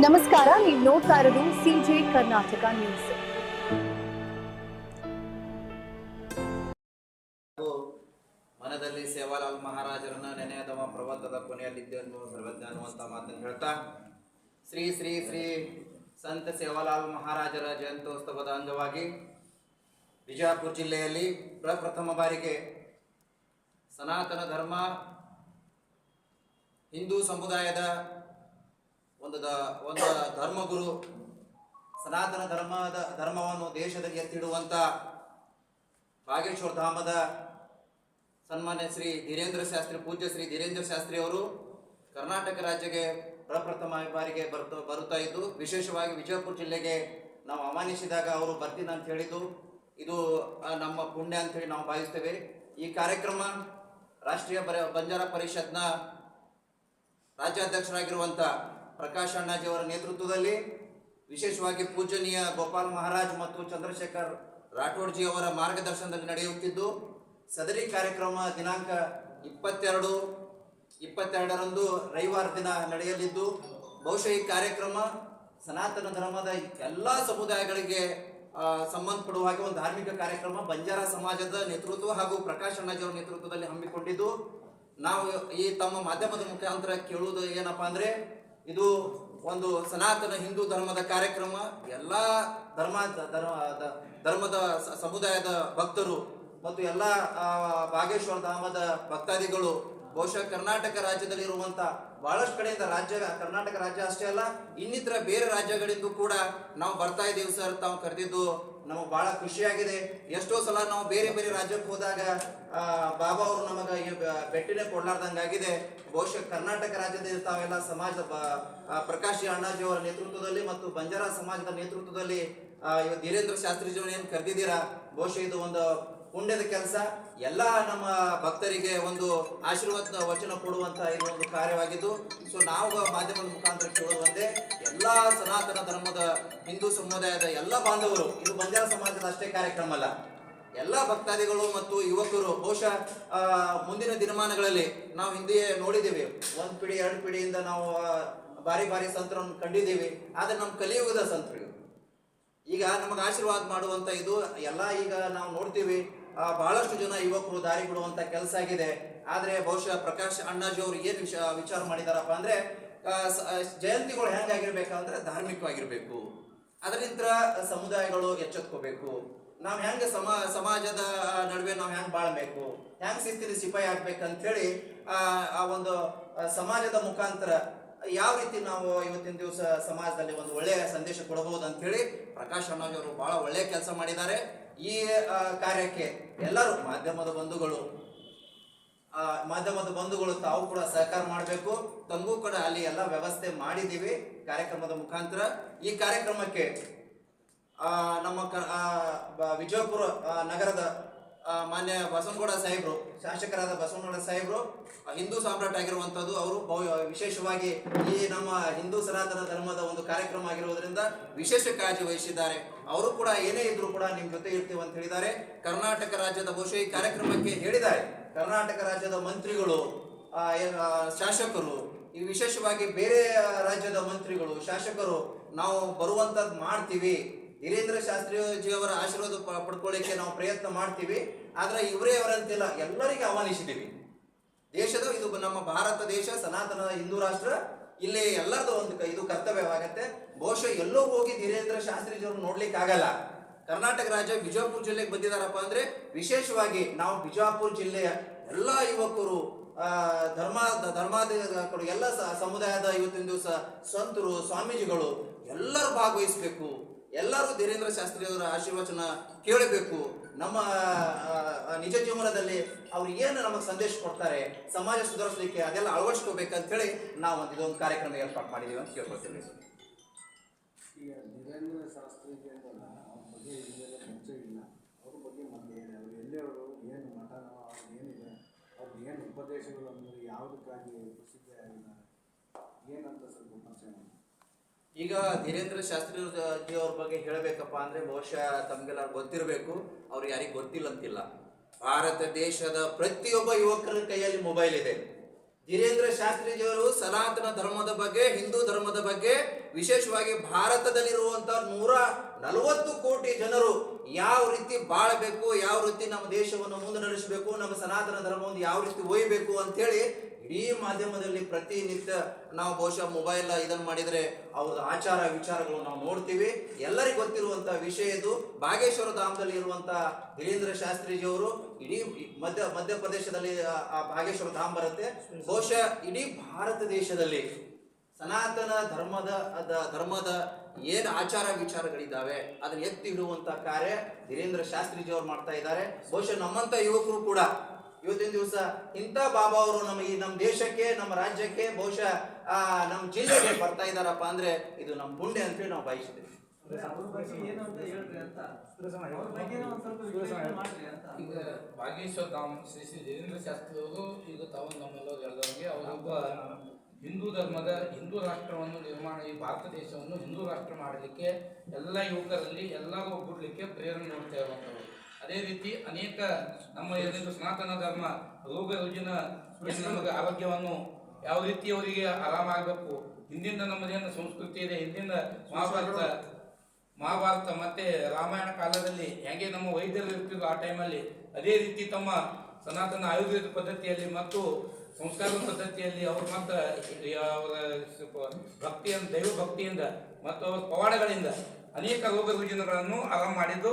ನಮಸ್ಕಾರ, ನೀವು ನೋಡ್ತಾ ಇರೋದು ಸಿಜೆ ಕರ್ನಾಟಕ ನ್ಯೂಸ್. ಮನದಲ್ಲಿ ಸೇವಾಲಾಲ್ ಮಹಾರಾಜರನ್ನ ನೆನೆಯದವ ಪ್ರಬಂಧದ ಕೊನೆಯಲ್ಲಿದ್ದೆ ಅನ್ನುವ ಸರ್ವಜ್ಞ ಅನ್ನುವಂಥ ಮಾತನ್ನು ಹೇಳ್ತಾ ಶ್ರೀ ಶ್ರೀ ಶ್ರೀ ಸಂತ ಸೇವಾಲಾಲ್ ಮಹಾರಾಜರ ಜಯಂತ್ಯೋತ್ಸವದ ಅಂಗವಾಗಿ ಬಿಜಾಪುರ ಜಿಲ್ಲೆಯಲ್ಲಿ ಪ್ರಪ್ರಥಮ ಬಾರಿಗೆ ಸನಾತನ ಧರ್ಮ ಹಿಂದೂ ಸಮುದಾಯದ ಒಂದು ಧರ್ಮಗುರು, ಸನಾತನ ಧರ್ಮವನ್ನು ದೇಶದಲ್ಲಿ ಎತ್ತಿಡುವಂಥ ಬಾಗೇಶ್ವರ ಧಾಮದ ಸನ್ಮಾನ್ಯ ಶ್ರೀ ಧೀರೇಂದ್ರ ಶಾಸ್ತ್ರಿ, ಪೂಜ್ಯ ಶ್ರೀ ಧೀರೇಂದ್ರ ಶಾಸ್ತ್ರಿ ಅವರು ಕರ್ನಾಟಕ ರಾಜ್ಯಕ್ಕೆ ಪ್ರಪ್ರಥಮ ಬಾರಿಗೆ ಬರುತ್ತಾ ಇದ್ದು, ವಿಶೇಷವಾಗಿ ವಿಜಯಪುರ ಜಿಲ್ಲೆಗೆ ನಾವು ಆಹ್ವಾನಿಸಿದಾಗ ಅವರು ಬರ್ತೀನಿ ಅಂತ ಹೇಳಿದ್ದು ಇದು ನಮ್ಮ ಪುಣ್ಯ ಅಂತೇಳಿ ನಾವು ಭಾವಿಸ್ತೇವೆ. ಈ ಕಾರ್ಯಕ್ರಮ ರಾಷ್ಟ್ರೀಯ ಬಂಜಾರ ಪರಿಷತ್ನ ರಾಜ್ಯಾಧ್ಯಕ್ಷರಾಗಿರುವಂಥ ಪ್ರಕಾಶ್ ಅಣ್ಣಾಜಿಯವರ ನೇತೃತ್ವದಲ್ಲಿ, ವಿಶೇಷವಾಗಿ ಪೂಜನೀಯ ಗೋಪಾಲ್ ಮಹಾರಾಜ್ ಮತ್ತು ಚಂದ್ರಶೇಖರ್ ರಾಠೋಡ್ಜಿ ಅವರ ಮಾರ್ಗದರ್ಶನದಲ್ಲಿ ನಡೆಯುತ್ತಿದ್ದು, ಸದರಿ ಕಾರ್ಯಕ್ರಮ ದಿನಾಂಕ 22ರಂದು ರವಿವಾರ ದಿನ ನಡೆಯಲಿದ್ದು, ಬಹುಶಃ ಈ ಕಾರ್ಯಕ್ರಮ ಸನಾತನ ಧರ್ಮದ ಎಲ್ಲ ಸಮುದಾಯಗಳಿಗೆ ಸಂಬಂಧಪಡುವ ಹಾಗೆ ಒಂದು ಧಾರ್ಮಿಕ ಕಾರ್ಯಕ್ರಮ ಬಂಜಾರ ಸಮಾಜದ ನೇತೃತ್ವ ಹಾಗೂ ಪ್ರಕಾಶ್ ಅಣ್ಣಾಜಿಯವರ ನೇತೃತ್ವದಲ್ಲಿ ಹಮ್ಮಿಕೊಂಡಿದ್ದು, ನಾವು ಈ ತಮ್ಮ ಮಾಧ್ಯಮದ ಮುಖಾಂತರ ಕೇಳುವುದು ಏನಪ್ಪಾ ಅಂದರೆ, ಇದು ಒಂದು ಸನಾತನ ಹಿಂದೂ ಧರ್ಮದ ಕಾರ್ಯಕ್ರಮ. ಎಲ್ಲ ಧರ್ಮದ ಸಮುದಾಯದ ಭಕ್ತರು ಮತ್ತು ಎಲ್ಲ ಬಾಗೇಶ್ವರ ಧಾಮದ ಭಕ್ತಾದಿಗಳು ಬಹುಶಃ ಕರ್ನಾಟಕ ರಾಜ್ಯದಲ್ಲಿ ಇರುವಂಥ ಬಹಳಷ್ಟು ಕಡೆಯಿಂದ ಕರ್ನಾಟಕ ರಾಜ್ಯ ಅಷ್ಟೇ ಅಲ್ಲ, ಇನ್ನಿತರ ಬೇರೆ ರಾಜ್ಯಗಳಿಂದ ಕೂಡ ನಾವು ಬರ್ತಾ ಇದ್ದೀವಿ ಸರ್. ತಾವು ಕರೆದಿದ್ದು ನಮಗೆ ಬಹಳ ಖುಷಿಯಾಗಿದೆ. ಎಷ್ಟೋ ಸಲ ನಾವು ಬೇರೆ ಬೇರೆ ರಾಜ್ಯಕ್ಕೆ ಹೋದಾಗ ಬಾಬಾ ಅವರು ನಮಗೆ ಭೇಟಿನೇ ಕೊಡ್ಲಾರ್ದಂಗಾಗಿದೆ. ಬಹುಶಃ ಕರ್ನಾಟಕ ರಾಜ್ಯದ ತಾವೆಲ್ಲ ಸಮಾಜದ ಪ್ರಕಾಶ್ ಅಣ್ಣಾಜಿ ಅವರ ನೇತೃತ್ವದಲ್ಲಿ ಮತ್ತು ಬಂಜಾರ ಸಮಾಜದ ನೇತೃತ್ವದಲ್ಲಿ ಧೀರೇಂದ್ರ ಶಾಸ್ತ್ರಿಜಿಯವರ ಏನು ಕರೆದಿದ್ದೀರಾ, ಬಹುಶಃ ಇದು ಒಂದು ಪುಣ್ಯದ ಕೆಲಸ. ಎಲ್ಲ ನಮ್ಮ ಭಕ್ತರಿಗೆ ಒಂದು ಆಶೀರ್ವಾದ ವಚನ ಕೊಡುವಂತ ಇದು ಒಂದು ಕಾರ್ಯವಾಗಿದ್ದು, ಸೊ ನಾವು ಮಾಧ್ಯಮದ ಮುಖಾಂತರ ಕೇಳುವಂತೆ ಎಲ್ಲ ಸನಾತನ ಧರ್ಮದ ಹಿಂದೂ ಸಮುದಾಯದ ಎಲ್ಲ ಬಾಂಧವರು, ಇದು ಬಂಜಾರ ಸಮಾಜದ ಅಷ್ಟೇ ಕಾರ್ಯಕ್ರಮ ಅಲ್ಲ, ಎಲ್ಲ ಭಕ್ತಾದಿಗಳು ಮತ್ತು ಯುವಕರು ಬಹುಶಃ ಮುಂದಿನ ದಿನಮಾನಗಳಲ್ಲಿ ನಾವು ಹಿಂದೆ ನೋಡಿದ್ದೀವಿ, 1 ಪೀಳಿ 2 ಪೀಳಿಯಿಂದ ನಾವು ಭಾರಿ ಸಂತರನ್ನು ಕಂಡಿದ್ದೀವಿ. ಆದರೆ ನಮ್ಮ ಕಲಿಯುಗದ ಸಂತರು ಈಗ ನಮಗೆ ಆಶೀರ್ವಾದ ಮಾಡುವಂತ ಇದು ಎಲ್ಲ ಈಗ ನಾವು ನೋಡ್ತೀವಿ. ಬಹಳಷ್ಟು ಜನ ಯುವಕರು ದಾರಿ ಬಿಡುವಂತ ಕೆಲಸ ಆಗಿದೆ. ಆದ್ರೆ ಬಹುಶಃ ಪ್ರಕಾಶ್ ಅಣ್ಣಾಜಿ ಅವರು ಏನ್ ವಿಚಾರ ಮಾಡಿದಾರಪ್ಪ ಅಂದ್ರೆ, ಜಯಂತಿಗಳು ಹೆಂಗಾಗಿರ್ಬೇಕಂದ್ರೆ ಧಾರ್ಮಿಕವಾಗಿರ್ಬೇಕು, ಅದರಿಂದ ಸಮುದಾಯಗಳು ಎಚ್ಚೆತ್ಕೋಬೇಕು, ನಾವ್ ಹೆಂಗ ಸಮಾಜದ ನಡುವೆ ನಾವು ಹೆಂಗ್ ಬಾಳ್ಬೇಕು, ಹೆಂಗ್ ಶಿಸ್ತಿನ ಸಿಪಾಯಿ ಆಗ್ಬೇಕಂತ ಹೇಳಿ ಆ ಒಂದು ಸಮಾಜದ ಮುಖಾಂತರ ಯಾವ ರೀತಿ ನಾವು ಇವತ್ತಿನ ದಿವಸ ಸಮಾಜದಲ್ಲಿ ಒಂದು ಒಳ್ಳೆಯ ಸಂದೇಶ ಕೊಡಬಹುದು ಅಂತ ಹೇಳಿ ಪ್ರಕಾಶ್ ಅಣ್ಣಾಜಿ ಅವರು ಬಹಳ ಒಳ್ಳೆಯ ಕೆಲಸ ಮಾಡಿದ್ದಾರೆ. ಈ ಕಾರ್ಯಕ್ಕೆ ಎಲ್ಲರೂ ಮಾಧ್ಯಮದ ಬಂಧುಗಳು ತಾವು ಕೂಡ ಸಹಕಾರ ಮಾಡಬೇಕು. ತಂಗೂ ಕೂಡ ಅಲ್ಲಿ ಎಲ್ಲ ವ್ಯವಸ್ಥೆ ಮಾಡಿದ್ದೀವಿ ಕಾರ್ಯಕ್ರಮದ ಮುಖಾಂತರ. ಈ ಕಾರ್ಯಕ್ರಮಕ್ಕೆ ನಮ್ಮ ವಿಜಯಪುರ ನಗರದ ಮಾನ್ಯ ಬಸವನಗೌಡ ಸಾಹೇಬರು, ಶಾಸಕರಾದ ಬಸವನಗೌಡ ಸಾಹೇಬರು ಹಿಂದೂ ಸಾಮ್ರಾಟ್ ಆಗಿರುವಂಥದ್ದು. ಅವರು ವಿಶೇಷವಾಗಿ ಈ ನಮ್ಮ ಹಿಂದೂ ಸನಾತನ ಧರ್ಮದ ಒಂದು ಕಾರ್ಯಕ್ರಮ ಆಗಿರುವುದರಿಂದ ವಿಶೇಷ ಕಾಳಜಿ ವಹಿಸಿದ್ದಾರೆ. ಅವರು ಕೂಡ ಏನೇ ಇದ್ರು ಕೂಡ ನಿಮ್ ಜೊತೆ ಇರ್ತೀವಿ ಅಂತ ಹೇಳಿದ್ದಾರೆ. ಕರ್ನಾಟಕ ರಾಜ್ಯದ ಬಹುಶಃ ಈ ಕಾರ್ಯಕ್ರಮಕ್ಕೆ ಹೇಳಿದ್ದಾರೆ ಕರ್ನಾಟಕ ರಾಜ್ಯದ ಮಂತ್ರಿಗಳು, ಶಾಸಕರು, ಈ ವಿಶೇಷವಾಗಿ ಬೇರೆ ರಾಜ್ಯದ ಮಂತ್ರಿಗಳು, ಶಾಸಕರು ನಾವು ಬರುವಂತದ್ದು ಮಾಡ್ತೀವಿ. ಧೀರೇಂದ್ರ ಶಾಸ್ತ್ರಿಜಿಯವರ ಆಶೀರ್ವಾದ ಪಡ್ಕೊಳ್ಳಿಕ್ಕೆ ನಾವು ಪ್ರಯತ್ನ ಮಾಡ್ತೀವಿ. ಆದ್ರೆ ಇವರೇ ಅವರಂತಿಲ್ಲ, ಎಲ್ಲರಿಗೆ ಆಹ್ವಾನಿಸಿದ್ದೀವಿ. ದೇಶದ ಇದು ನಮ್ಮ ಭಾರತ ದೇಶ ಸನಾತನ ಹಿಂದೂ ರಾಷ್ಟ್ರ, ಇಲ್ಲಿ ಎಲ್ಲರದು ಒಂದು ಇದು ಕರ್ತವ್ಯವಾಗತ್ತೆ. ಬಹುಶಃ ಎಲ್ಲೋ ಹೋಗಿ ಧೀರೇಂದ್ರ ಶಾಸ್ತ್ರಿಜಿಯವರು ನೋಡ್ಲಿಕ್ಕೆ ಆಗಲ್ಲ. ಕರ್ನಾಟಕ ರಾಜ್ಯ ಬಿಜಾಪುರ ಜಿಲ್ಲೆಗೆ ಬಂದಿದ್ದಾರಪ್ಪ ಅಂದ್ರೆ, ವಿಶೇಷವಾಗಿ ನಾವು ಬಿಜಾಪುರ ಜಿಲ್ಲೆಯ ಎಲ್ಲ ಯುವಕರು, ಧರ್ಮಾಧಿಕಾರಿಗಳು, ಎಲ್ಲ ಸಮುದಾಯದ ಇವತ್ತಿನ ದಿವಸ ಸಂತರು, ಸ್ವಾಮೀಜಿಗಳು ಎಲ್ಲರೂ ಭಾಗವಹಿಸಬೇಕು. ಎಲ್ಲರೂ ಧೀರೇಂದ್ರ ಶಾಸ್ತ್ರಿಯವರ ಆಶೀರ್ವಚನ ಕೇಳಬೇಕು. ನಮ್ಮ ನಿಜ ಜೀವನದಲ್ಲಿ ಅವ್ರು ಏನು ನಮಗೆ ಸಂದೇಶ ಕೊಡ್ತಾರೆ, ಸಮಾಜ ಸುಧಾರಿಸಲಿಕ್ಕೆ ಅದೆಲ್ಲ ಅಳವಡಿಸ್ಕೋಬೇಕಂತ ಹೇಳಿ ನಾವು ಇದೊಂದು ಕಾರ್ಯಕ್ರಮ ಏರ್ಪಾಡು ಮಾಡಿದೀವಿ ಅಂತ ಕೇಳ್ಕೊಳ್ತೀವಿ. ಈಗ ಧೀರೇಂದ್ರ ಶಾಸ್ತ್ರಿಜಿ ಅಂತಲ್ಲ, ಅವ್ರ ಬಗ್ಗೆ ಪರಿಚಯ ಇಲ್ಲ, ಅವ್ರ ಬಗ್ಗೆ ಮತ್ತೆ ಅವ್ರು ಎಲ್ಲಿಯವರು, ಏನು ಮಠನ, ಅವ್ರು ಏನಿದೆ, ಅವ್ರು ಏನು ಉಪದೇಶಗಳು ಅಂದರೆ ಯಾವುದಕ್ಕಾಗಿ ಪ್ರಸಿದ್ಧಿ ಆಗಿದ್ದಾರೆ, ಏನಂತ ಸ್ವಲ್ಪ ಪರಿಚಯ ಮಾಡಿ. ಈಗ ಧೀರೇಂದ್ರ ಶಾಸ್ತ್ರಿಜಿ ಅವ್ರ ಬಗ್ಗೆ ಹೇಳಬೇಕಪ್ಪ ಅಂದ್ರೆ, ಬಹುಶಃ ತಮಗೆಲ್ಲ ಗೊತ್ತಿರಬೇಕು, ಅವ್ರು ಯಾರಿಗೆ ಗೊತ್ತಿಲ್ಲ ಅಂತಿಲ್ಲ. ಭಾರತ ದೇಶದ ಪ್ರತಿಯೊಬ್ಬ ಯುವಕರ ಕೈಯಲ್ಲಿ ಮೊಬೈಲ್ ಇದೆ. ಧೀರೇಂದ್ರ ಶಾಸ್ತ್ರಿಜಿಯವರು ಸನಾತನ ಧರ್ಮದ ಬಗ್ಗೆ, ಹಿಂದೂ ಧರ್ಮದ ಬಗ್ಗೆ, ವಿಶೇಷವಾಗಿ ಭಾರತದಲ್ಲಿರುವಂತ 140 ಕೋಟಿ ಜನರು ಯಾವ ರೀತಿ ಬಾಳಬೇಕು, ಯಾವ ರೀತಿ ನಮ್ಮ ದೇಶವನ್ನು ಮುಂದೆ ನಡೆಸಬೇಕು, ನಮ್ಮ ಸನಾತನ ಧರ್ಮವನ್ನು ಯಾವ ರೀತಿ ಒಯ್ಯಬೇಕು ಅಂತೇಳಿ ಇಡೀ ಮಾಧ್ಯಮದಲ್ಲಿ ಪ್ರತಿನಿತ್ಯ ನಾವು ಬಹುಶಃ ಮೊಬೈಲ್ ಇದನ್ನು ಮಾಡಿದರೆ ಅವ್ರದ್ದು ಆಚಾರ ವಿಚಾರಗಳು ನಾವು ನೋಡ್ತೀವಿ. ಎಲ್ಲರಿಗೂ ಗೊತ್ತಿರುವಂತ ವಿಷಯ ಇದು. ಬಾಗೇಶ್ವರ ಧಾಮದಲ್ಲಿ ಇರುವಂತ ಧೀರೇಂದ್ರ ಶಾಸ್ತ್ರಿಜಿಯವರು ಇಡೀ ಮಧ್ಯಪ್ರದೇಶದಲ್ಲಿ ಆ ಬಾಗೇಶ್ವರ ಧಾಮ ಬರುತ್ತೆ. ಬಹುಶಃ ಇಡೀ ಭಾರತ ದೇಶದಲ್ಲಿ ಸನಾತನ ಧರ್ಮದ ಏನು ಆಚಾರ ವಿಚಾರಗಳಿದ್ದಾವೆ ಅದನ್ನ ಎತ್ತಿ ಇಡುವಂತ ಕಾರ್ಯ ಧೀರೇಂದ್ರ ಶಾಸ್ತ್ರಿಜಿ ಅವರು ಮಾಡ್ತಾ ಇದ್ದಾರೆ. ಬಹುಶಃ ನಮ್ಮಂತ ಯುವಕರು ಕೂಡ ಇವತ್ತಿನ ದಿವಸ ಇಂಥ ಬಾಬಾ ಅವರು ನಮ್ಮ ದೇಶಕ್ಕೆ, ನಮ್ಮ ರಾಜ್ಯಕ್ಕೆ, ಬಹುಶಃ ನಮ್ಮ ಜಿಲ್ಲೆಗೆ ಬರ್ತಾ ಇದ್ದಾರಪ್ಪ ಅಂದ್ರೆ ಇದು ನಮ್ಮ ಪುಣ್ಯ ಅಂತೇಳಿ ನಾವು ಬಯಸ್ತೀವಿ. ಈಗ ಬಾಗೇಶ್ವರ ಧಾಮ ಶ್ರೀ ಧೀರೇಂದ್ರ ಶಾಸ್ತ್ರಿ ಅವರು ಈಗ ತಾವು ನಮ್ಮೆಲ್ಲರೂ ಹೇಳಿದವರಿಗೆ ಅವರೊಬ್ಬ ಹಿಂದೂ ಧರ್ಮದ ಹಿಂದೂ ರಾಷ್ಟ್ರವನ್ನು ನಿರ್ಮಾಣ, ಈ ಭಾರತ ದೇಶವನ್ನು ಹಿಂದೂ ರಾಷ್ಟ್ರ ಮಾಡಲಿಕ್ಕೆ ಎಲ್ಲ ಯುವಕರಲ್ಲಿ ಎಲ್ಲರೂ ಒಗ್ಗೂಡಲಿಕ್ಕೆ ಪ್ರೇರಣೆ ನೋಡ್ತಾ ಇರುವಂಥವ್ರು. ಅದೇ ರೀತಿ ಅನೇಕ ನಮ್ಮ ಏನಿದ್ರು ಸನಾತನ ಧರ್ಮ ರೋಗ ರುಜಿನ ನಮಗೆ ಆರೋಗ್ಯವನ್ನು ಯಾವ ರೀತಿ ಅವರಿಗೆ ಆರಾಮಾಗಬೇಕು, ಹಿಂದಿನ ನಮ್ಮದೇನು ಸಂಸ್ಕೃತಿ ಇದೆ, ಹಿಂದಿನ ಮಹಾಭಾರತ ಮತ್ತೆ ರಾಮಾಯಣ ಕಾಲದಲ್ಲಿ ಹೇಗೆ ನಮ್ಮ ವೈದ್ಯರು ಇರ್ತಿದ್ರು ಆ ಟೈಮಲ್ಲಿ, ಅದೇ ರೀತಿ ತಮ್ಮ ಸನಾತನ ಆಯುರ್ವೇದ ಪದ್ಧತಿಯಲ್ಲಿ ಮತ್ತು ಸಂಸ್ಕಾರ ಪದ್ಧತಿಯಲ್ಲಿ ಅವರು ಮತ್ತು ಅವರ ಭಕ್ತಿಯಿಂದ, ದೈವ ಭಕ್ತಿಯಿಂದ ಮತ್ತು ಅವರ ಪವಾಡಗಳಿಂದ ಅನೇಕ ರೋಗ ರುಜಿನಗಳನ್ನು ಆರಾಮ ಮಾಡಿದ್ದು